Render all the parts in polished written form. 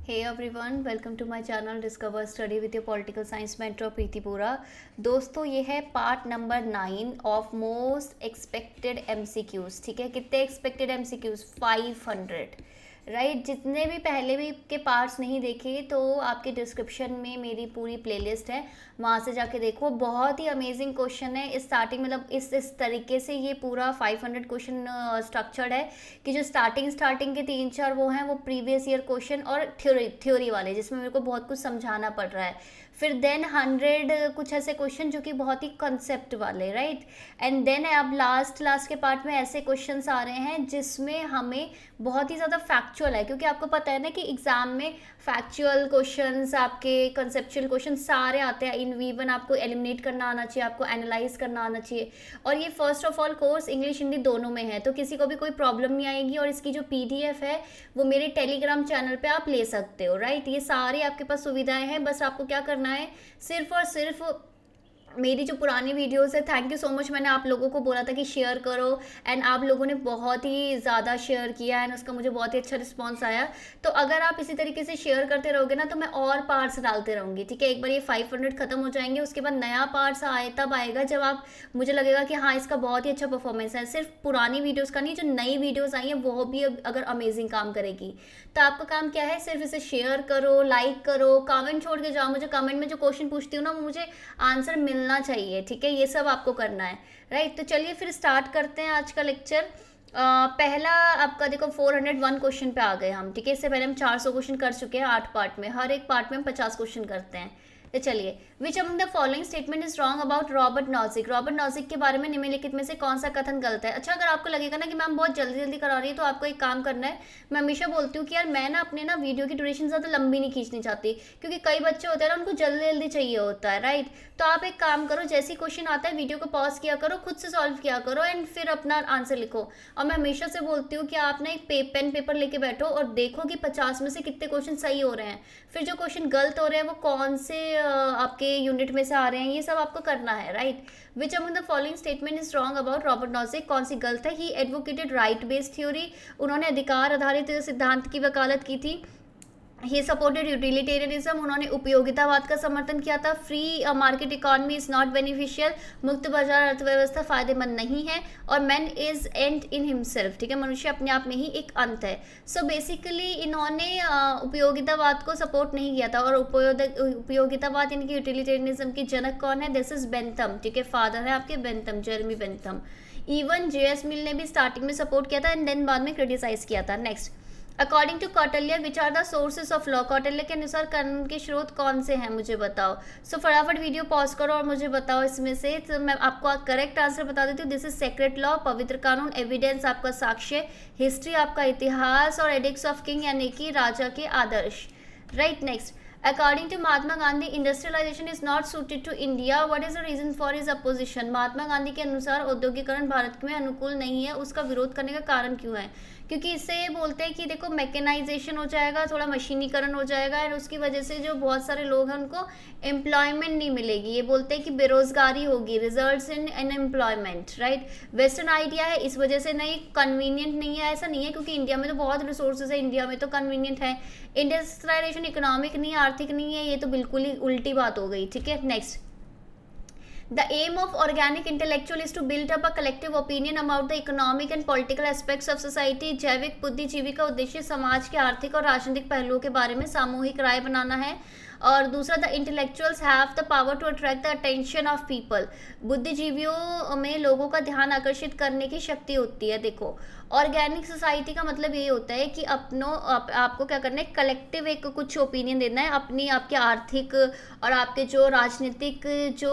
Hey everyone, welcome to my channel discover study with your political science mentor Preeti Bora. दोस्तों, ये है part number 9 of most expected MCQs. ठीक है, कितने expected MCQs? 500, right. जितने भी पहले भी के पार्ट्स नहीं देखे तो आपके डिस्क्रिप्शन में मेरी पूरी प्लेलिस्ट है, वहाँ से जाके देखो। बहुत ही अमेजिंग क्वेश्चन है। स्टार्टिंग मतलब इस तरीके से ये पूरा 500 क्वेश्चन स्ट्रक्चर्ड है कि जो स्टार्टिंग के 3-4 वो हैं वो प्रीवियस ईयर क्वेश्चन और थ्योरी वाले, जिसमें मेरे को बहुत कुछ समझाना पड़ रहा है। फिर देन 100 कुछ ऐसे क्वेश्चन जो कि बहुत ही कंसेप्ट वाले, राइट। एंड देन अब लास्ट के पार्ट में ऐसे क्वेश्चंस आ रहे हैं जिसमें हमें बहुत ही ज़्यादा फैक्चुअल है, क्योंकि आपको पता है ना कि एग्जाम में फैक्चुअल क्वेश्चंस, आपके कंसेप्चुअल क्वेश्चन सारे आते हैं। इवन आपको एलिमिनेट करना आना चाहिए, आपको एनालाइज करना आना चाहिए। और ये first of all course English Hindi दोनों में है, तो किसी को भी कोई प्रॉब्लम नहीं आएगी। और इसकी जो पीडीएफ है वो मेरे टेलीग्राम चैनल पे आप ले सकते हो, राइट। ये सारी आपके पास सुविधाएं हैं, बस आपको क्या करना है, सिर्फ और सिर्फ मेरी जो पुरानी वीडियोस है, थैंक यू सो मच। मैंने आप लोगों को बोला था कि शेयर करो, एंड आप लोगों ने बहुत ही ज़्यादा शेयर किया एंड उसका मुझे बहुत ही अच्छा रिस्पांस आया। तो अगर आप इसी तरीके से शेयर करते रहोगे ना, तो मैं और पार्ट्स डालते रहूँगी। ठीक है, एक बार ये 500 खत्म हो जाएंगे, उसके बाद नया पार्ट्स आए तब आएगा जब आप मुझे लगेगा कि हाँ, इसका बहुत ही अच्छा परफॉर्मेंस है। सिर्फ पुरानी वीडियोज़ का नहीं, जो नई वीडियोज़ आई हैं वो भी अगर अमेजिंग काम करेगी, तो आपका काम क्या है, सिर्फ इसे शेयर करो, लाइक करो, कमेंट छोड़ के जाओ। मुझे कमेंट में जो क्वेश्चन पूछती हूँ ना, वो मुझे आंसर मिलना चाहिए। ठीक है, ये सब आपको करना है, राइट। तो चलिए फिर स्टार्ट करते हैं आज का लेक्चर। पहला आपका देखो 401 क्वेश्चन पे आ गए हम। ठीक है, इससे पहले हम 400 क्वेश्चन कर चुके हैं 8 पार्ट में। हर एक पार्ट में हम 50 क्वेश्चन करते हैं। तो चलिए, which among the following statement is wrong about Robert Nozick. Robert Nozick के बारे में निम्नलिखित में से कौन सा कथन गलत है? अच्छा, अगर आपको लगेगा ना कि मैम बहुत जल्दी करा रही है, तो आपको एक काम करना है। मैं हमेशा बोलती हूँ कि यार मैं ना अपने ना वीडियो की ड्यूरेशन ज़्यादा लंबी नहीं खींचनी चाहती, क्योंकि कई बच्चे होते हैं ना, उनको जल्दी चाहिए होता है, राइट। तो आप एक काम करो, जैसे क्वेश्चन आता है वीडियो को पॉज किया करो, खुद से सॉल्व किया करो एंड फिर अपना आंसर लिखो। और मैं हमेशा से बोलती हूँ कि आप ना एक पेन पेपर लेके बैठो और देखो कि 50 में से कितने क्वेश्चन सही हो रहे हैं। फिर जो क्वेश्चन गलत हो रहे हैं वो कौन से आपके यूनिट में से आ रहे हैं, ये सब आपको करना है, right. Which among the following statement is wrong about Robert Nozick. कौन सी गलत है? ही एडवोकेटेड राइट बेस्ड थ्योरी। उन्होंने अधिकार आधारित सिद्धांत की वकालत की थी। He supported utilitarianism. उन्होंने उपयोगितावाद का समर्थन किया था। Free market economy is not beneficial. मुक्त बाजार अर्थव्यवस्था फायदेमंद नहीं है। और man is and in himself. ठीक है, मनुष्य अपने आप में ही एक अंत है। सो बेसिकली इन्होंने उपयोगितावाद को सपोर्ट नहीं किया था। और उपयोगितावाद यानी कि यूटिलिटेरियनिज्म की जनक कौन है? This is Bentham. ठीक है, फादर है आपके Bentham, Jeremy Bentham. Even JS Mill ने भी स्टार्टिंग में सपोर्ट किया था एंड देन बाद में क्रिटिसाइज किया था। Next, according to Kautilya which are the sources of law. Kautilya के अनुसार कानून के स्रोत कौन से हैं, मुझे बताओ। सो फटाफट वीडियो पॉज करो और मुझे बताओ इसमें से। तो मैं आपको करेक्ट आंसर बता देती हूँ। दिस इज सेक्रेट लॉ, पवित्र कानून। एविडेंस आपका साक्ष्य। हिस्ट्री आपका इतिहास। और एडिक्ट्स ऑफ किंग यानी कि राजा के आदर्श, right. Next, according to Mahatma Gandhi industrialisation is not suited to India. What is the reason for his opposition. Mahatma Gandhi के अनुसार औद्योगिकरण भारत में अनुकूल नहीं है। उसका विरोध करने का कारण क्यों है? क्योंकि इससे ये बोलते हैं कि देखो मैकेनाइजेशन हो जाएगा, थोड़ा मशीनीकरण हो जाएगा, और उसकी वजह से जो बहुत सारे लोग हैं उनको एम्प्लॉयमेंट नहीं मिलेगी। ये बोलते हैं कि बेरोजगारी होगी, results in employment, right. Western idea है, इस वजह से नहीं, कन्वीनियंट नहीं है। ऐसा नहीं है, क्योंकि इंडिया में तो बहुत रिसोर्सेज है, इंडिया में तो कन्वीनियंट है। इंडस्ट्रियलाइजेशन इकोनॉमिक नहीं है, आर्थिक नहीं है, ये तो बिल्कुल ही उल्टी बात हो गई। ठीक है, next, The aim of organic intellectual is to build up a collective opinion about the economic and political aspects of society. जैविक बुद्धिजीवी का उद्देश्य समाज के आर्थिक और राजनीतिक पहलुओं के बारे में सामूहिक राय बनाना है। और दूसरा, the intellectuals have the power to attract the attention of people. बुद्धिजीवियों में लोगों का ध्यान आकर्षित करने की शक्ति होती है। देखो, ऑर्गेनिक सोसाइटी का मतलब ये होता है कि आपको क्या करना है, कलेक्टिव एक कुछ ओपिनियन देना है। आपके आर्थिक और आपके जो राजनीतिक जो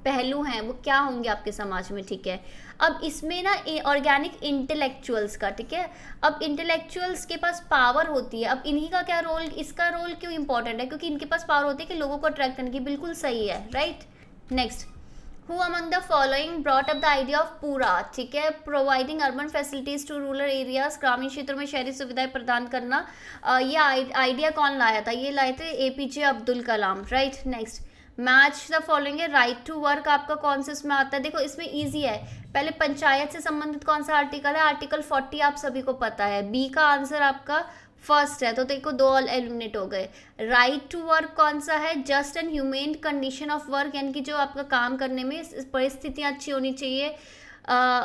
पहलू हैं वो क्या होंगे आपके समाज में। ठीक है, अब इसमें ना ऑर्गेनिक इंटेलेक्चुअल्स का, ठीक है, अब इंटेलेक्चुअल्स के पास पावर होती है। अब इन्हीं का क्या रोल, इसका रोल क्यों इंपॉर्टेंट है? क्योंकि इनके पास पावर होती है कि लोगों को अट्रैक्ट करने की। बिल्कुल सही है, right. Next, who among the following brought up the idea of PURA. ठीक है, providing urban facilities to rural areas. ग्रामीण क्षेत्रों में शहरी सुविधाएं प्रदान करना। ये आइडिया कौन लाया था? ये लाए थे APJ Abdul Kalam, right. Next, match the following है। राइट टू वर्क आपका कौन से इसमें आता है? देखो, इसमें इजी है। पहले पंचायत से संबंधित कौन सा आर्टिकल है? आर्टिकल 40 आप सभी को पता है। बी का आंसर आपका फर्स्ट है, तो देखो दो एलिमिनेट हो गए। राइट टू वर्क कौन सा है? Just and humane condition of work, यानी कि जो आपका काम करने में परिस्थितियाँ अच्छी होनी चाहिए।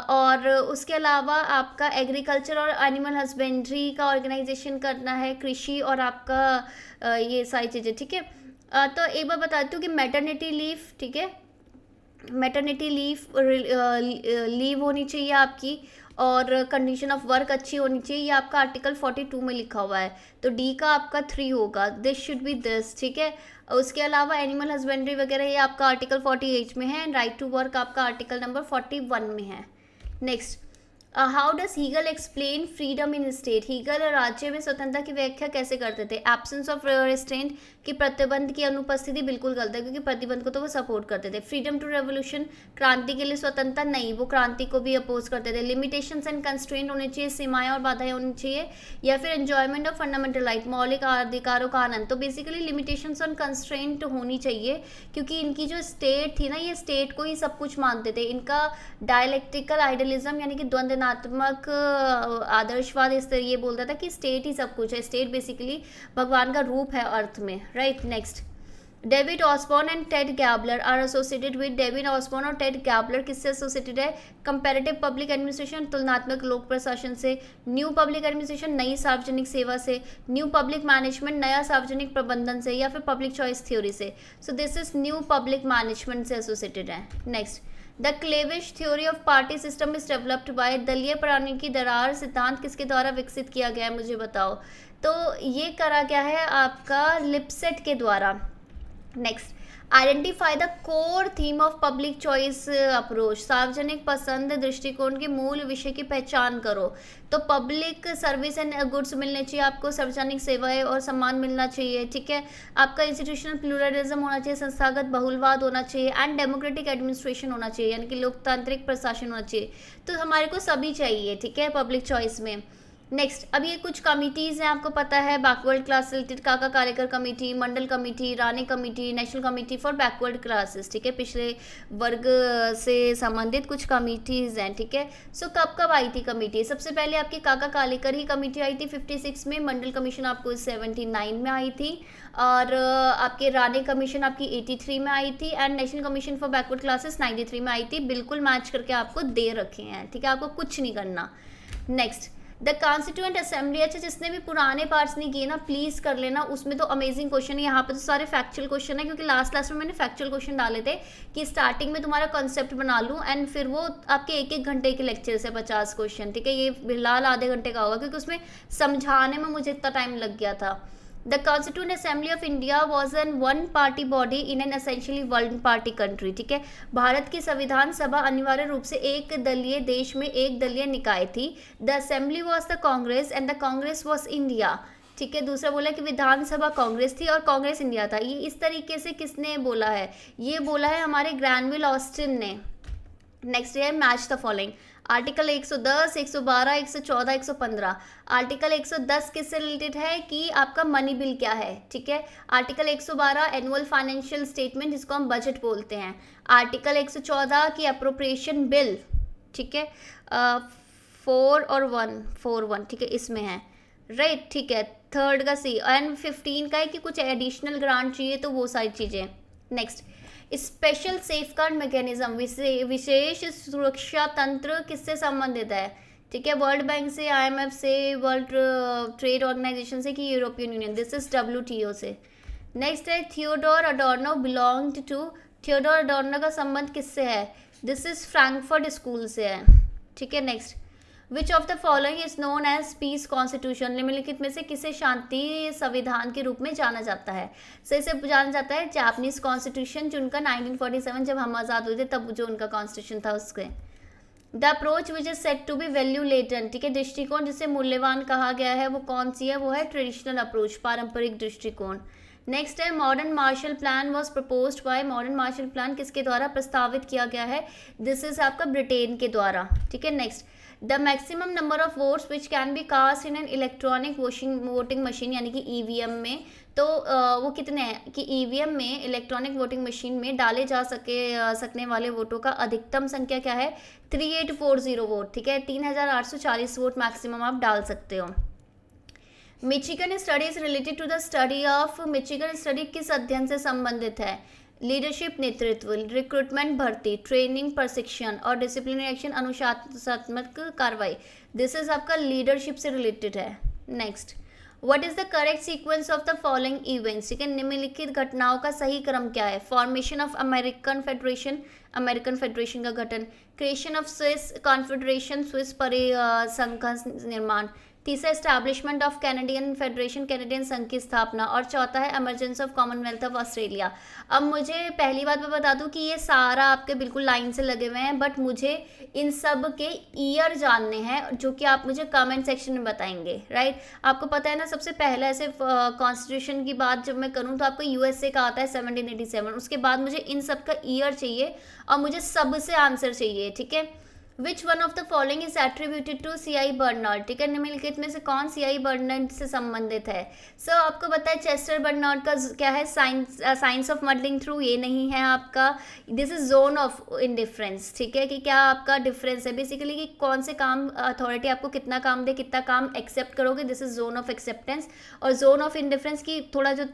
और उसके अलावा आपका एग्रीकल्चर और एनिमल हस्बेंड्री का ऑर्गेनाइजेशन करना है, कृषि और आपका ये सारी चीज़ें, ठीक है। तो एक बार बताती हूँ कि मैटरनिटी लीव, ठीक है, मैटरनिटी लीव होनी चाहिए आपकी, और कंडीशन ऑफ वर्क अच्छी होनी चाहिए, ये आपका आर्टिकल 42 में लिखा हुआ है, तो डी का आपका 3 होगा, दिस शुड बी दिस, ठीक है। उसके अलावा एनिमल हस्बेंड्री वगैरह ये आपका आर्टिकल 48 में है, एंड राइट टू वर्क आपका आर्टिकल नंबर 41 में है। Next, how does Hegel explain freedom in state? Hegel राज्य में स्वतंत्रता की व्याख्या कैसे करते थे? एब्सेंस ऑफ रेस्ट्रेंट, की प्रतिबंध की अनुपस्थिति, बिल्कुल गलत है क्योंकि प्रतिबंध को तो वो सपोर्ट करते थे। फ्रीडम टू रेवोल्यूशन, क्रांति के लिए स्वतंत्रता नहीं, वो क्रांति को भी अपोज करते थे। लिमिटेशंस एंड कंस्ट्रेंट होने चाहिए, सीमाएं और बाधाएं होनी चाहिए, या फिर एंजॉयमेंट ऑफ फंडामेंटल राइट, मौलिक अधिकारों का आनंद। तो बेसिकली लिमिटेशंस और कंस्ट्रेंट होनी चाहिए, क्योंकि इनकी जो स्टेट थी ना, ये स्टेट को ही सब कुछ मानते थे। इनका डायलेक्टिकल आइडियलिज्म यानी कि द्वंद्वात्मक आदर्शवाद इस तरह ये बोलता था कि स्टेट ही सब कुछ है, स्टेट बेसिकली भगवान का रूप है अर्थ में, right. Next, David Osborne and Ted Gaebler are associated with. David Osborne और टेड गैबलर किससे एसोसिएटेड है? कंपैरेटिव पब्लिक एडमिनिस्ट्रेशन, तुलनात्मक लोक प्रशासन से। न्यू पब्लिक एडमिनिस्ट्रेशन, नई सार्वजनिक सेवा से। न्यू पब्लिक मैनेजमेंट, नया सार्वजनिक प्रबंधन से, या फिर पब्लिक चॉइस थ्योरी से। So this is new public management से एसोसिएटेड है। Next, the Clavish theory of party system is developed by. दलीय प्रणाली की दरार सिद्धांत किसके द्वारा विकसित किया गया है, मुझे बताओ। तो ये करा गया है आपका लिपसेट के द्वारा। Next, identify the core theme of public choice approach. सार्वजनिक पसंद दृष्टिकोण के मूल विषय की पहचान करो। तो पब्लिक सर्विस एंड गुड्स मिलने चाहिए आपको, सार्वजनिक सेवाएं और सम्मान मिलना चाहिए, ठीक है। आपका इंस्टीट्यूशनल प्लूरलिज्म होना चाहिए, संस्थागत बहुलवाद होना चाहिए, एंड डेमोक्रेटिक एडमिनिस्ट्रेशन होना चाहिए, यानी कि लोकतांत्रिक प्रशासन होना चाहिए। तो हमारे को सभी चाहिए, ठीक है, पब्लिक चॉइस में। नेक्स्ट, अब ये कुछ कमिटीज़ हैं, आपको पता है, बैकवर्ड क्लास रिलेटेड काका Kalekar committee, Mandal committee, Rani committee, national committee for backward classes, ठीक है, पिछले वर्ग से संबंधित कुछ कमिटीज़ हैं, ठीक है। सो कब कब आई थी कमेटी? सबसे पहले आपकी काका कालेकर ही कमेटी आई थी 56 में, मंडल कमीशन आपको 79 में आई थी, और आपके रानी कमीशन आपकी 83 में आई थी, and national commission for backward classes 93 में आई थी। बिल्कुल मैच करके आपको दे रखे हैं, ठीक है, आपको कुछ नहीं करना। नेक्स्ट, द कॉन्स्टिट्यूएंट असेंबली, अच्छा जिसने भी पुराने पार्ट्स नहीं किए ना प्लीज़ कर लेना, उसमें तो अमेजिंग क्वेश्चन है। यहाँ पे तो सारे फैक्चुअल क्वेश्चन है, क्योंकि लास्ट में मैंने फैक्चुअल क्वेश्चन डाले थे कि स्टार्टिंग में तुम्हारा कॉन्सेप्ट बना लूँ, एंड फिर वो आपके 1-1 घंटे के लेक्चर से 50 क्वेश्चन, ठीक है। ये फिलहाल आधे घंटे का होगा, क्योंकि उसमें समझाने में मुझे इतना टाइम लग गया था। The constituent assembly of India was an one party body in an essentially one party country, ठीक है। भारत की संविधान सभा अनिवार्य रूप से एक दलीय देश में एक दलीय निकाय थी। The assembly was the Congress and the Congress was India, ठीक है। दूसरा बोला कि विधानसभा कांग्रेस थी और कांग्रेस इंडिया था। ये इस तरीके से किसने बोला है? ये बोला है हमारे ग्रैनविल ऑस्टिन ने। नेक्स्ट है match the following. Article 110, 112, 114, 115। Article 110 किससे रिलेटेड है कि आपका मनी बिल क्या है, ठीक है। आर्टिकल 112 एनुअल फाइनेंशियल स्टेटमेंट, जिसको हम बजट बोलते हैं। आर्टिकल 114 की अप्रोप्रिएशन बिल, ठीक है, 4 और 141, ठीक है, इसमें है, राइट, ठीक है। थर्ड का सी, एंड 15 का है कि कुछ एडिशनल ग्रांट चाहिए, तो वो सारी चीज़ें। नेक्स्ट, स्पेशल सेफगार्ड मैकेनिज्म, विशेष सुरक्षा तंत्र किससे संबंधित है, ठीक है। वर्ल्ड बैंक से, IMF से, वर्ल्ड ट्रेड ऑर्गेनाइजेशन से, कि European union, this is WTO से। नेक्स्ट है थियोडोर अडोर्नो बिलोंग्ड टू। थियोडोर अडोर्नो का संबंध किससे है? दिस इज फ्रैंकफर्ट स्कूल से है, ठीक है। Next, which of the following is known as peace constitution. निम्नलिखित में से किसे शांति संविधान के रूप में जाना जाता है? सही से जाना जाता है जापानीज कॉन्स्टिट्यूशन, जो उनका 1947 जब हम आज़ाद हुए थे तब जो उनका कॉन्स्टिट्यूशन था उसके। The approach which is set to be value latent, ठीक है, दृष्टिकोण जिसे मूल्यवान कहा गया है, वो कौन सी है? वो है ट्रेडिशनल अप्रोच, पारंपरिक दृष्टिकोण। नेक्स्ट है modern Marshall plan was proposed by. Modern Marshall plan किसके द्वारा प्रस्तावित किया गया है? दिस इज आपका ब्रिटेन के द्वारा, ठीक है। Next, the maximum number of votes which can be cast in an electronic voting machine, यानी कि EVM में, तो वो कितने हैं कि EVM में, इलेक्ट्रॉनिक वोटिंग मशीन में डाले जा सकने वाले वोटों का अधिकतम संख्या क्या है? 3840 वोट, ठीक है। 3840 वोट मैक्सिमम आप डाल सकते हो। Michigan study is related to the study of, Michigan study किस अध्ययन से संबंधित है? लीडरशिप नेतृत्व, रिक्रूटमेंट भर्ती, ट्रेनिंग प्रशिक्षण और डिसिप्लिनरी एक्शन अनुशासनात्मक कार्रवाई। दिस इज आपका लीडरशिप से रिलेटेड है। Next, what is the correct sequence of the following events, ठीक है, निम्नलिखित घटनाओं का सही क्रम क्या है? Formation of American federation, American federation का गठन, creation of Swiss confederation, Swiss परिसंघ का निर्माण, तीसरा establishment of Canadian federation, Canadian संघ की स्थापना, और चौथा है emergence of Commonwealth of Australia. अब मुझे पहली बात मैं बता दूं कि ये सारा आपके बिल्कुल लाइन से लगे हुए हैं, बट मुझे इन सब के ईयर जानने हैं जो कि आप मुझे कमेंट सेक्शन में बताएंगे, राइट। आपको पता है ना, सबसे पहले ऐसे कॉन्स्टिट्यूशन की बात जब मैं करूँ तो आपको यूएसए का आता है 1787, उसके बाद मुझे इन सब का ईयर चाहिए और मुझे सबसे आंसर चाहिए, ठीक है। Which one of the following is attributed to CI Barnard, ठीक है, निम्नलिखित में से कौन सीआई बर्नॉर्ड से संबंधित है? सो आपको पता है चेस्टर बर्नॉर्ड का क्या है, साइंस ऑफ मॉडलिंग थ्रू, ये नहीं है आपका, this is zone of indifference, ठीक है, कि क्या आपका डिफरेंस है बेसिकली कि कौन से काम अथॉरिटी आपको कितना काम दे, कितना काम एक्सेप्ट करोगे, this is zone of acceptance. और जोन ऑफ इंडिफरेंस की थोड़ा जो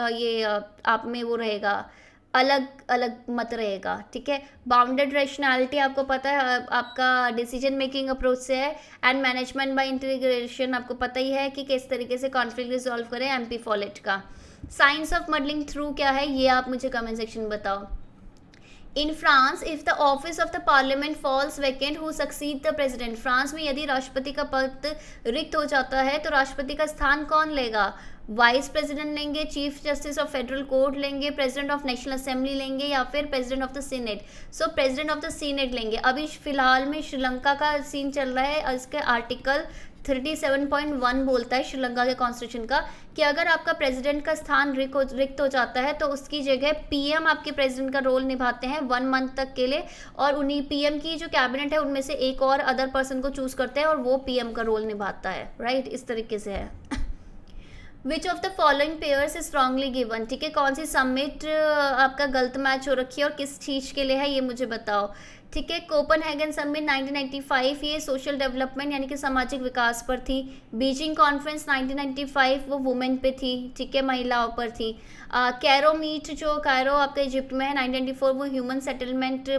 ये आप में वो रहेगा, अलग अलग मत रहेगा, ठीक है। बाउंडेड रैशनैलिटी आपको पता है आपका डिसीजन मेकिंग अप्रोच से है, एंड मैनेजमेंट बाय इंटीग्रेशन आपको पता ही है कि किस तरीके से कॉन्फ्लिक्ट रिजॉल्व करें, एमपी फॉलेट का। साइंस ऑफ मॉडलिंग थ्रू क्या है ये आप मुझे कमेंट सेक्शन में बताओ। In France if the office of the parliament falls vacant who succeed the president, France में यदि राष्ट्रपति का पद रिक्त हो जाता है तो राष्ट्रपति का स्थान कौन लेगा? वाइस प्रेसिडेंट लेंगे, chief justice of federal court लेंगे, प्रेसिडेंट ऑफ नेशनल असेंबली लेंगे, या फिर president of the senate? So president of the senate लेंगे। अभी फिलहाल में श्रीलंका का सीन चल रहा है और इसके आर्टिकल 37.1 बोलता है श्रीलंका के कॉन्स्टिट्यूशन का कि अगर आपका प्रेसिडेंट का स्थान रिक्त हो जाता है तो उसकी जगह पीएम आपके प्रेसिडेंट का रोल निभाते हैं 1 मंथ तक के लिए, और उन्हीं पीएम की जो कैबिनेट है उनमें से एक और अदर पर्सन को चूज करते हैं और वो पीएम का रोल निभाता है, राइट। इस तरीके से है। विच of the following pairs is strongly given, ठीक है, कौन सी समिट आपका गलत मैच हो रखी है और किस चीज़ के लिए है ये मुझे बताओ, ठीक है। कोपनहेगन समिट 1995 ये सोशल डेवलपमेंट यानी कि सामाजिक विकास पर थी। बीजिंग कॉन्फ्रेंस 1995 वो वुमेन पे थी, ठीक है, महिलाओं पर थी। कैरो मीट जो कायरो आपके इजिप्ट में है 1994 वो ह्यूमन सेटलमेंट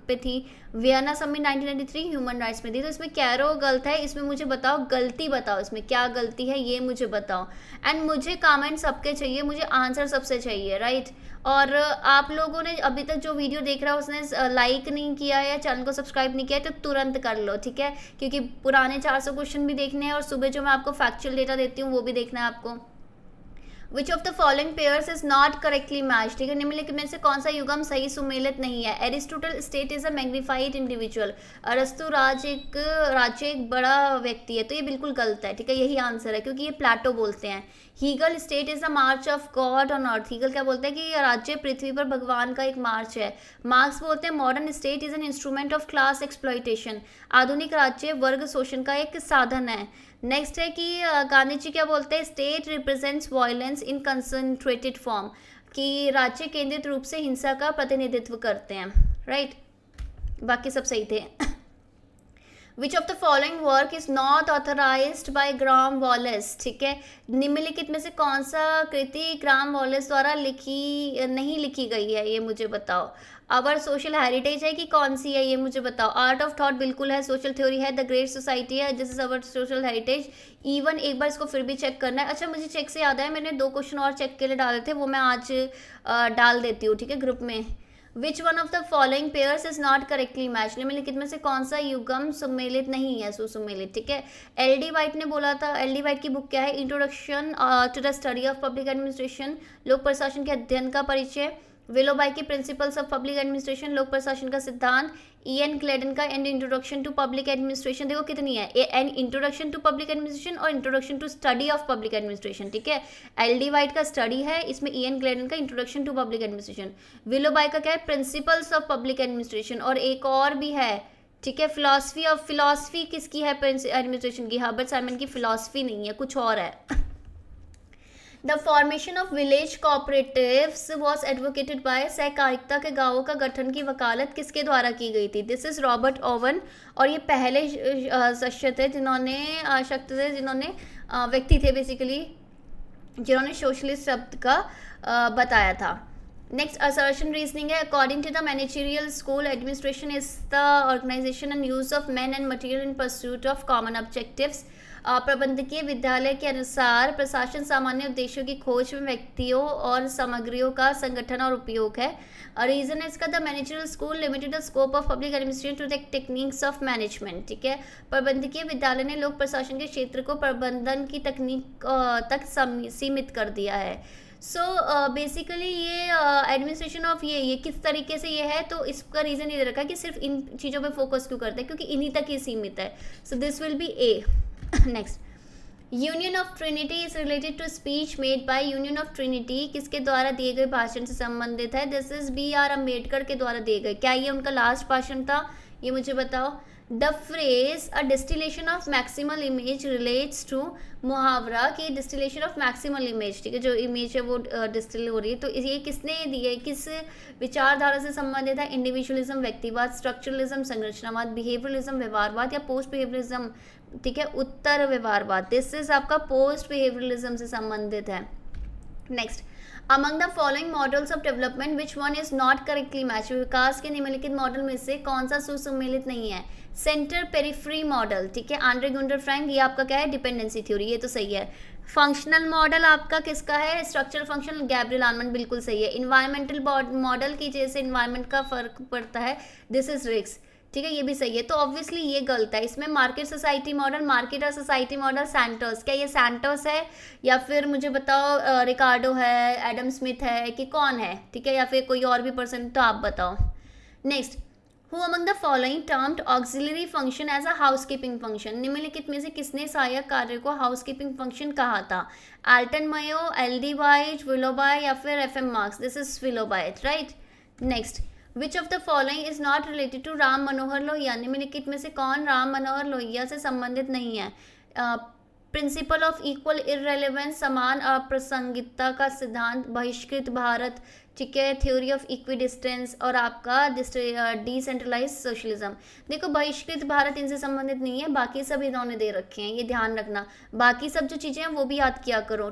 पे थी। वियना समिट 1993 ह्यूमन राइट्स में थी। तो इसमें कैरो गलत है, इसमें मुझे बताओ गलती बताओ, इसमें क्या गलती है ये मुझे बताओ। एंड मुझे कमेंट सबके चाहिए, मुझे आंसर सबसे चाहिए, राइट। और आप लोगों ने अभी तक जो वीडियो देख रहा है उसने लाइक नहीं किया है या चैनल को सब्सक्राइब नहीं किया है तो तुरंत कर लो, ठीक है, क्योंकि पुराने 400 क्वेश्चन भी देखने हैं और सुबह जो मैं आपको फैक्चुअल डेटा देती हूँ वो भी देखना है आपको। विच of the following pairs is not correctly match, ठीक है, निम्नलिखित में से कौन सा युग्म सही सुमेलित नहीं है? Aristotle state is a magnified individual, अरस्तु राज्य एक बड़ा व्यक्ति है, तो ये बिल्कुल गलत है, ठीक है, यही आंसर है क्योंकि ये प्लेटो बोलते हैं। Hegel state is the march of God on earth, Hegel क्या बोलते हैं कि राज्य पृथ्वी पर भगवान का एक मार्च है। मार्क्स बोलते हैं modern state is an instrument of class exploitation, आधुनिक राज्य वर्ग शोषण का एक साधन है। नेक्स्ट है कि गांधी जी क्या बोलते हैं, state represents violence in concentrated form, कि राज्य केंद्रित रूप से हिंसा का प्रतिनिधित्व करते हैं, राइट। बाकी सब सही थे। विच of the following work is not authorised bye gram Wallace, ठीक है, निम्नलिखित में से कौन सा कृति ग्राम वॉलेस द्वारा नहीं लिखी गई है ये मुझे बताओ। अवर सोशल हेरिटेज है कि कौन सी है ये मुझे बताओ। आर्ट ऑफ थॉट बिल्कुल है, सोशल थ्योरी है, द ग्रेट सोसाइटी है, this is our social heritage. Even एक बार इसको फिर भी चेक करना है। अच्छा मुझे चेक से याद है मैंने 2 क्वेश्चन और चेक के लिए डाले थे, वो मैं आज डाल देती हूँ, ठीक है, ग्रुप में। विच one of the following pairs is not correctly match, निम्नलिखित में से कौन सा युग्म सुमेलित नहीं है, सुसुमेलित, ठीक है। एल.डी. वाइट ने बोला था, एल.डी. वाइट की बुक क्या है, introduction to the study of public administration, लोक प्रशासन के अध्ययन का परिचय। विलोबाई की प्रिंसिपल्स ऑफ पब्लिक एडमिनिस्ट्रेशन, लोक प्रशासन का सिद्धांत। E.N. क्लेडन का an introduction to public administration, देखो कितनी है, an introduction to public administration और introduction to study of public administration, ठीक है। एल.डी. वाइट का स्टडी है, इसमें E.N. क्लेडन का इंट्रोडक्शन टू पब्लिक एडमिनिस्ट्रेशन। विलोबाई का क्या है, प्रिंसिपल्स ऑफ पब्लिक एडमिनिस्ट्रेशन, और एक और भी है, ठीक है, फिलॉसफी किसकी है एडमिनिस्ट्रेशन की, हर्बर्ट साइमन की फिलॉसफी नहीं है, कुछ और है। The formation of village cooperatives was advocated by, सहकारिता के गांवों का गठन की वकालत किसके द्वारा की गई थी? दिस इज रॉबर्ट ओवन, और ये पहले शख्स थे जिन्होंने व्यक्ति थे बेसिकली, जिन्होंने सोशलिस्ट शब्द का बताया था। नेक्स्ट असर्शन रीजनिंग है, according to the managerial school administration is the organisation and use of man and material in pursuit of common objectives. प्रबंधकीय विद्यालय के अनुसार प्रशासन सामान्य उद्देश्यों की खोज में व्यक्तियों और सामग्रियों का संगठन और उपयोग है। रीजन इसका, the managerial school limited the scope of public administration to the techniques of management. ठीक है, प्रबंधकीय विद्यालय ने लोक प्रशासन के क्षेत्र को प्रबंधन की तकनीक तक सीमित कर दिया है। सो बेसिकली ये एडमिनिस्ट्रेशन ऑफ ये किस तरीके से ये है, तो इसका रीज़न ये दे रखा है कि सिर्फ इन चीज़ों पे फोकस क्यों करते हैं, क्योंकि इन्हीं तक ही सीमित है। So this will be A. Next, union of trinity is related to speech made by union of trinity, किसके द्वारा दिए गए भाषण से संबंधित है? This is B.R. अम्बेडकर के द्वारा दिए गए। क्या ये उनका लास्ट भाषण था, ये मुझे बताओ। The phrase a distillation of maximal image relates to, मुहावरा कि डिस्टिलेशन ऑफ मैक्सिमल इमेज, ठीक है, जो इमेज है वो डिस्टिल हो रही है, तो ये किसने दिए, किस विचारधारा से संबंधित है? इंडिविजुअलिज्म व्यक्तिवाद, स्ट्रक्चरलिज्म संरचनावाद, बिहेवियरलिज्म व्यवहारवाद या पोस्ट बिहेवियरलिज्म, ठीक है, उत्तर व्यवहारवाद। दिस इज आपका पोस्ट बिहेवियरलिज्म से संबंधित है। Next, among the following models of development which one is not correctly match, विकास के निम्नलिखित मॉडल में से कौन सा सुसम्मिलित नहीं है? सेंटर पेरिफ्री मॉडल, ठीक है, आंड्रे गुंडर फ्रैंक, ये आपका क्या है? डिपेंडेंसी थ्योरी, ये तो सही है। फंक्शनल मॉडल आपका किसका है? स्ट्रक्चरल फंक्शनल, गैब्रियल आर्मन, बिल्कुल सही है। इन्वायरमेंटल मॉडल की जैसे इन्वायरमेंट का फर्क पड़ता है, दिस इज रिक्स, ठीक है, ये भी सही है। तो ऑब्वियसली ये गलत है। इसमें मार्केट सोसाइटी मॉडल, मार्केट और सोसाइटी मॉडल, सैंटोस, क्या ये सैंटोस है या फिर मुझे बताओ रिकार्डो है, एडम स्मिथ है, कि कौन है? ठीक है, या फिर कोई और भी पर्सन, तो आप बताओ। Next, who among the following termed auxiliary function as a housekeeping function, निम्नलिखित में से किसने सहायक कार्य को हाउसकीपिंग फंक्शन कहा था? एल्टन मयो, एल.डी. वाइट, विलोबाय या फिर FM Marx? This is Willoughby, right. Next, which of the following is not related to Ram Manohar Lohia, निम्नलिखित में से कौन राम मनोहर लोहिया से संबंधित नहीं है? प्रिंसिपल ऑफ इक्वल इररेलेवेंस, समान अप्रसंगितता का सिद्धांत, बहिष्कृत भारत, ठीक है, थ्योरी ऑफ इक्विडिस्टेंस और आपका डिसेंट्रलाइज सोशलिज्म। देखो बहिष्कृत भारत इनसे संबंधित नहीं है, बाकी सब इन्होंने दे रखे हैं, ये ध्यान रखना। बाकी सब जो चीज़ें हैं वो भी याद किया करो।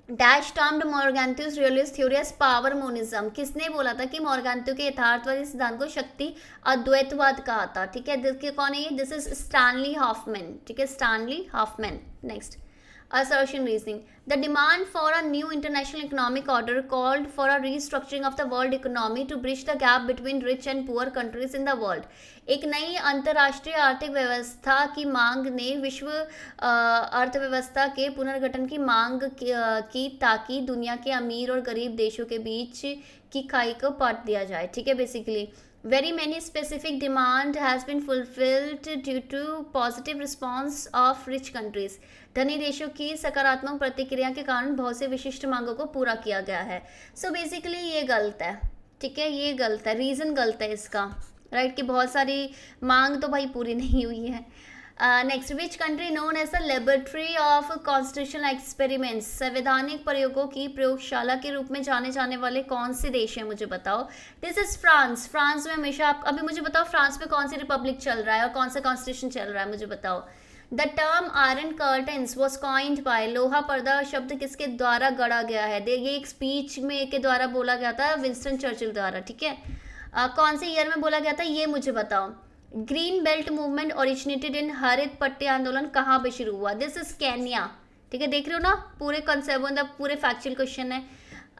Dash termed Morgenthau's realist theory as power monism, किसने बोला था कि मॉर्गेंथियो के यथार्थवादी सिद्धांत को शक्ति अद्वैतवाद कहा था? ठीक है, दिस कौन है ये? दिस इज स्टैनली हॉफमैन, ठीक है, Stanley Hoffmann. Next, assertion reasoning, the demand for a new international economic order called for a restructuring of the world economy to bridge the gap between rich and poor countries in the world। एक नई अंतर्राष्ट्रीय आर्थिक व्यवस्था की मांग ने विश्व अर्थव्यवस्था के पुनर्गठन की मांग की ताकि दुनिया के अमीर और गरीब देशों के बीच की खाई को पाट दिया जाए। ठीक है, basically very many specific demand has been fulfilled due to positive response of rich countries। धनी देशों की सकारात्मक प्रतिक्रिया के कारण बहुत से विशिष्ट मांगों को पूरा किया गया है। सो बेसिकली ये गलत है, ठीक है, ये गलत है, रीज़न गलत है इसका, राइट, कि बहुत सारी मांग तो भाई पूरी नहीं हुई है। Next, which country known as the laboratory of constitutional experiments, संवैधानिक प्रयोगों की प्रयोगशाला के रूप में जाने जाने वाले कौन से देश हैं? मुझे बताओ। This is France. फ्रांस में हमेशा आप अभी मुझे बताओ फ्रांस में कौन सी रिपब्लिक चल रहा है और कौन सा कॉन्स्टिट्यूशन चल रहा है, मुझे बताओ। The term iron curtains was coined by, लोहा पर्दा शब्द किसके द्वारा गढ़ा गया है? ये एक स्पीच में के द्वारा बोला गया था, विंस्टन चर्चिल द्वारा। ठीक है, कौन से ईयर में बोला गया था ये मुझे बताओ। Green belt movement originated in, हरित पट्टी आंदोलन कहाँ पे शुरू हुआ? This is Kenya. ठीक है, देख रहे हो ना, पूरे कंसेप्ट मतलब पूरे फैक्चुअल क्वेश्चन है।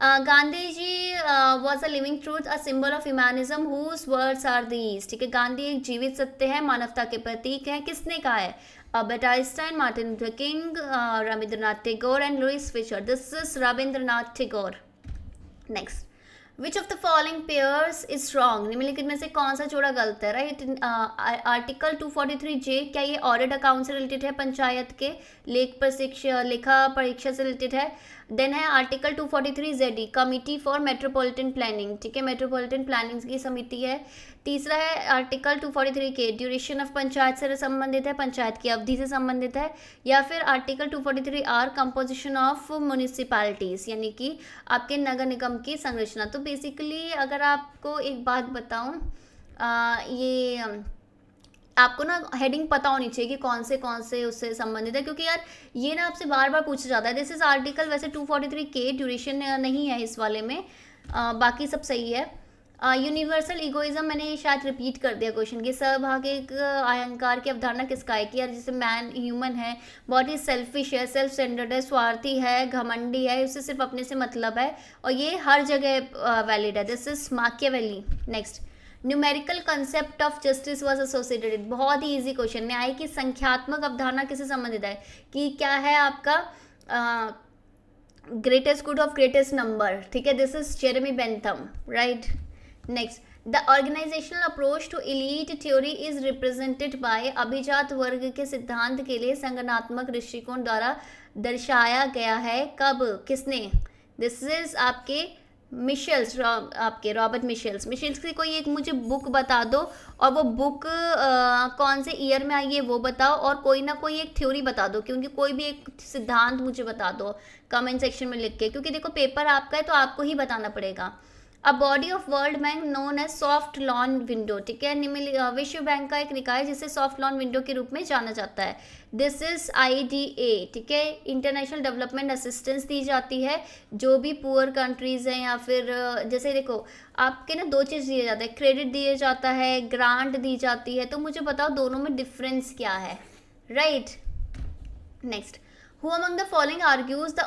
Gandhi ji was a living truth, a symbol of humanism, whose words are these. ठीक है, गांधी एक जीवित सत्य है, मानवता के प्रतीक है, किसने कहा है? Albert Einstein, Martin Luther King, Rabindranath Tagore and Louis Fischer. This is Rabindranath Tagore. Next, which of the following pairs is wrong, निम्नलिखित में से कौन सा जोड़ा गलत है? राइट, आर्टिकल 243J, क्या ये ऑडिट अकाउंट से रिलेटेड है? पंचायत के लेखा परीक्षा से रिलेटेड है। देन है article 243ZE, committee for metropolitan planning. ठीक है, मेट्रोपॉलिटन प्लानिंग की समिति है। तीसरा है article 243K, duration of panchayat से संबंधित है, पंचायत की अवधि से संबंधित है। या फिर article 243R, composition of municipalities, यानी कि आपके नगर निगम की संरचना। तो बेसिकली अगर आपको एक बात बताऊं, ये आपको ना हेडिंग पता होनी चाहिए कि कौन से उससे संबंधित है, क्योंकि यार ये ना आपसे बार बार पूछा जाता है। दिस इज आर्टिकल वैसे 243 के ड्यूरेशन नहीं है इस वाले में, बाकी सब सही है। यूनिवर्सल इगोइज्म, मैंने ये शायद रिपीट कर दिया क्वेश्चन की। सहभागिक अहंकार की अवधारणा किसका है कि यार जैसे मैन ह्यूमन है, बहुत ही सेल्फिश है, सेल्फ सेंटर्ड है, स्वार्थी है, घमंडी है, उससे सिर्फ अपने से मतलब है, और ये हर जगह वैलिड है। This is माकियावेली। Next, numerical concept of justice was associated, बहुत ही इजी क्वेश्चन। न्याय की संख्यात्मक अवधारणा किससे संबंधित है कि क्या है आपका greatest good of greatest number, ठीक है, this is Jeremy Bentham, right. Next, the organisational approach to elite theory is represented by, अभिजात वर्ग के सिद्धांत के लिए संगठनात्मक दृष्टिकोण द्वारा दर्शाया गया है, कब, किसने? दिस इज आपके मिशेल्स, आपके रॉबर्ट मिशेल्स। मिशेल्स की कोई एक मुझे बुक बता दो, और वो बुक कौन से ईयर में आई है वो बताओ, और कोई ना कोई एक थ्योरी बता दो, क्योंकि कोई भी एक सिद्धांत मुझे बता दो कमेंट सेक्शन में लिख के, क्योंकि देखो पेपर आपका है तो आपको ही बताना पड़ेगा। A body of World Bank known as soft loan window, ठीक है, विश्व बैंक का एक निकाय जिसे सॉफ्ट लॉन विंडो के रूप में जाना जाता है। दिस इज IDA, ठीक है, इंटरनेशनल डेवलपमेंट असिस्टेंस दी जाती है जो भी पुअर कंट्रीज हैं, या फिर जैसे देखो आपके ना दो चीज़ दिए जाते हैं, क्रेडिट दिया जाता है, ग्रांट दी जाती है, तो मुझे बताओ दोनों में डिफरेंस क्या है, right. Next, who among the following argues the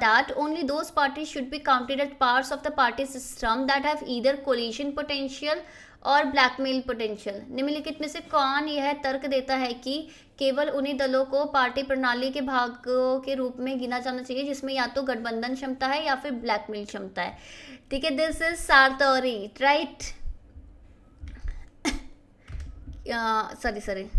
that only those parties should be counted as parts of the party system that have either collision potential और ब्लैकमेल पोटेंशियल। निम्नलिखित में से कौन यह तर्क देता है कि केवल उन्हीं दलों को पार्टी प्रणाली के भागों के रूप में गिना जाना चाहिए जिसमें या तो गठबंधन क्षमता है या फिर ब्लैकमेल क्षमता है, ठीक है, this is Sartori, right. Sorry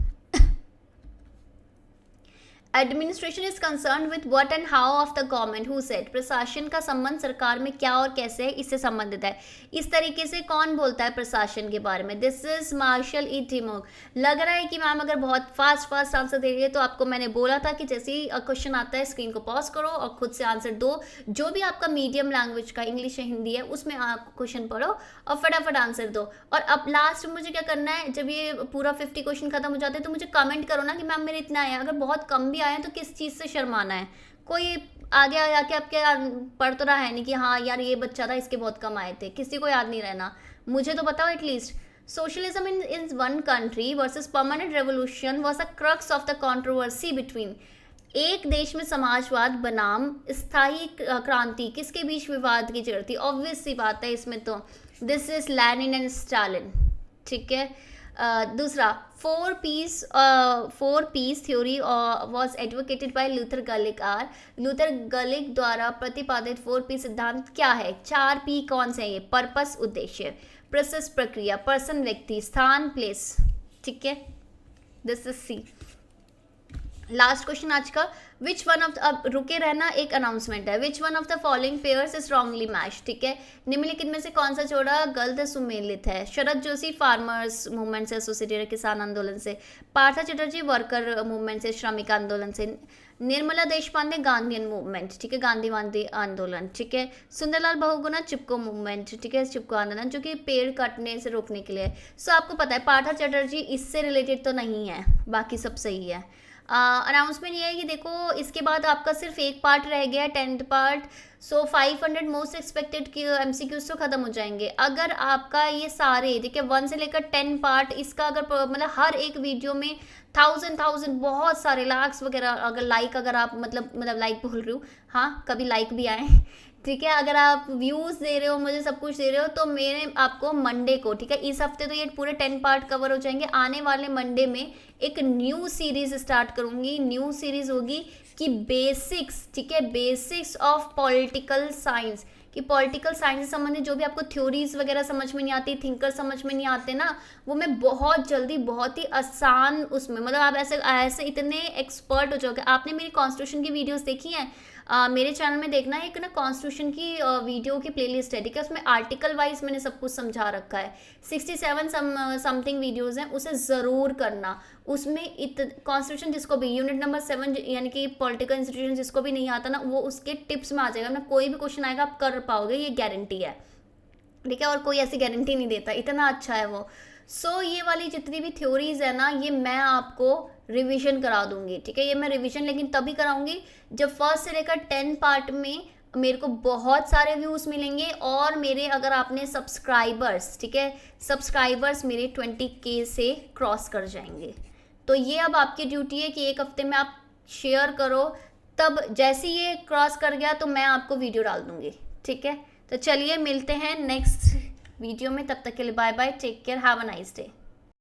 administration is concern with what and how of the government, who said, प्रशासन का संबंध सरकार में क्या और कैसे है इससे संबंधित है। इस तरीके से कौन बोलता है प्रशासन के बारे में? This is Marshall E Dimock. लग रहा है कि मैम अगर बहुत फास्ट आंसर दे रही है, तो आपको मैंने बोला था कि जैसे ही क्वेश्चन आता है स्क्रीन को पॉज करो और खुद से आंसर दो, जो भी आपका मीडियम लैंग्वेज का इंग्लिश या हिंदी है उसमें आप क्वेश्चन पढ़ो और फटाफट आंसर दो। और अब लास्ट में मुझे क्या करना है, जब ये पूरा 50 क्वेश्चन खत्म हो जाते हैं तो मुझे कमेंट करो ना कि मैम मेरे इतना आया। अगर बहुत कम भी आए तो किस चीज़ से शर्माना है, कोई आगे आके आपके पढ़ तो रहा है नहीं कि हाँ यार ये बच्चा था इसके बहुत कम आए थे, किसी को याद नहीं रहना, मुझे तो बताओ at least. Socialism in one country versus permanent revolution was a crux of the controversy between, एक देश में समाजवाद बनाम स्थायी क्रांति किसके बीच विवाद की जड़ थी? ऑब्वियस सी बात है इसमें तो, this is Lenin and Stalin, ठीक है। दूसरा, four piece theory was advocated by Luther Gulick are, Luther Gulick द्वारा प्रतिपादित 4 पी सिद्धांत क्या है? 4 पी कौन से हैं ये? पर्पस उद्देश्य, प्रोसेस प्रक्रिया, पर्सन व्यक्ति, स्थान प्लेस, ठीक है, this is C. Last question आज का, विच वन ऑफ, अब रुके रहना, एक अनाउंसमेंट है, which one of the following pairs is wrongly match, ठीक है, निम्नलिखित में से कौन सा जोड़ा गलत सुमेलित है? शरद जोशी फार्मर्स मूवमेंट से एसोसिएटेड है, किसान आंदोलन से, पार्था चटर्जी वर्कर मूवमेंट से, श्रमिक आंदोलन से, निर्मला देशपांडे गांधीयन मूवमेंट, ठीक है, गांधीवादी आंदोलन, ठीक है, सुंदरलाल बहुगुणा चिपको मूवमेंट, ठीक है, चिपको आंदोलन जो कि पेड़ काटने से रोकने के लिए। सो आपको पता है पार्था चटर्जी इससे रिलेटेड तो नहीं है, बाकी सब सही है। अनाउंसमेंट ये है कि देखो इसके बाद आपका सिर्फ एक पार्ट रह गया है, 10th पार्ट। सो 500 मोस्ट एक्सपेक्टेड MCQs तो खत्म हो जाएंगे अगर आपका ये सारे देखिए 1 से लेकर 10 पार्ट, इसका अगर मतलब हर एक वीडियो में 1000 बहुत सारे लाख्स वगैरह अगर लाइक, अगर आप मतलब लाइक बोल रही हूँ, हाँ कभी लाइक भी आए, ठीक है, अगर आप व्यूज़ दे रहे हो, मुझे सब कुछ दे रहे हो, तो मेरे आपको मंडे को, ठीक है, इस हफ्ते तो ये पूरे 10 पार्ट कवर हो जाएंगे, आने वाले मंडे में एक न्यू सीरीज स्टार्ट करूँगी। न्यू सीरीज होगी कि बेसिक्स, ठीक है, बेसिक्स ऑफ पॉलिटिकल साइंस, कि पॉलिटिकल साइंस से संबंधित जो भी आपको थ्योरीज वगैरह समझ में नहीं आती, थिंकर समझ में नहीं आते ना, वो मैं बहुत जल्दी बहुत ही आसान उसमें, मतलब आप ऐसे इतने एक्सपर्ट हो जाओगे। आपने मेरी कॉन्स्टिट्यूशन की वीडियोस देखी हैं, मेरे चैनल में देखना है, एक ना कॉन्स्टिट्यूशन की वीडियो की प्लेलिस्ट है, ठीक है, उसमें आर्टिकल वाइज मैंने सब कुछ समझा रखा है, 67 समथिंग वीडियोज़ हैं, उसे ज़रूर करना। उसमें कॉन्स्टिट्यूशन जिसको भी यूनिट नंबर 7 यानी कि पॉलिटिकल इंस्टीट्यूशन जिसको भी नहीं आता ना, वो उसके टिप्स में आ जाएगा ना, कोई भी क्वेश्चन आएगा आप कर पाओगे, ये गारंटी है, ठीक है, और कोई ऐसी गारंटी नहीं देता, इतना अच्छा है वो। सो ये वाली जितनी भी थ्योरीज है ना, ये मैं आपको रिवीजन करा दूंगी, ठीक है। ये मैं रिवीजन लेकिन तभी कराऊंगी जब फर्स्ट से लेकर 10 पार्ट में मेरे को बहुत सारे व्यूज़ मिलेंगे, और मेरे अगर आपने सब्सक्राइबर्स, ठीक है, सब्सक्राइबर्स मेरे 20K से क्रॉस कर जाएंगे। तो ये अब आपकी ड्यूटी है कि एक हफ्ते में आप शेयर करो, तब जैसे ये क्रॉस कर गया तो मैं आपको वीडियो डाल दूंगी, ठीक है। तो चलिए मिलते हैं नेक्स्ट वीडियो में, तब तक के लिए bye bye, take care, have a nice day.